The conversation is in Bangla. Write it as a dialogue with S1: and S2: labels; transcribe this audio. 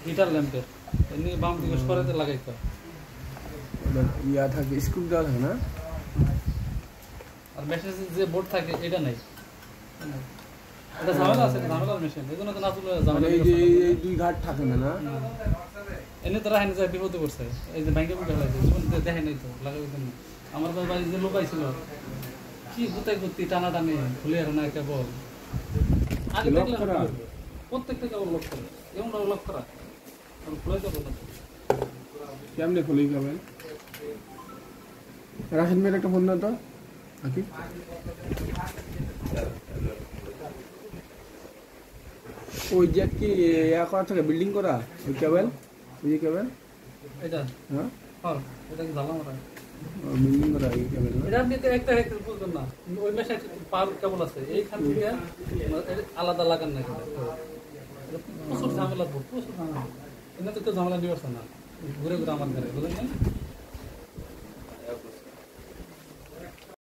S1: হিটার ল্যাম্পের এমনি বাম দিকে সরাতে লাগাইতে
S2: ইয়া থাকে স্ক্রু দেওয়া থাকে না
S1: আর মেশিন যে বোর্ড থাকে এটা নাই এটা ঝামেলা আছে ঝামেলার মেশিন এই জন্য তো না চলে ঝামেলা
S2: এই দুই ঘাট থাকে না না
S1: এনে তো রাখেন যায় বিপদে পড়ছে এই যে ব্যাংকে বুঝে ফেলাইছে জীবন দেখে নাই তো লাগাই দেন আমার তো বাড়ি যে লোক আইছিল কি গুতাই গুতি টানা টানি খুলে আর না কেবল আগে দেখলে প্রত্যেকটা কেবল লক করে এমন লক করা আর খুলে তো বলতে
S2: কেমনে খুলে যাবেন রাশিদ মেয়ের একটা ফোন দাও তো আকি ওই যে কি ইয়া করা থাকে বিল্ডিং করা ওই কেবল ওই কেবল
S1: এটা
S2: হ্যাঁ
S1: হ্যাঁ এটা কি জ্বালা মারা
S2: বিল্ডিং করা এই কেবল
S1: এটা আপনি একটা একটা বুঝবেন না ওই মেশে পার কেবল আছে এইখান থেকে আলাদা লাগান না প্রচুর ঝামেলা প্রচুর ঝামেলা এনে তো ঝামেলা নিয়ে আসছে না ঘুরে ঘুরে আমার ঘরে বুঝলেন না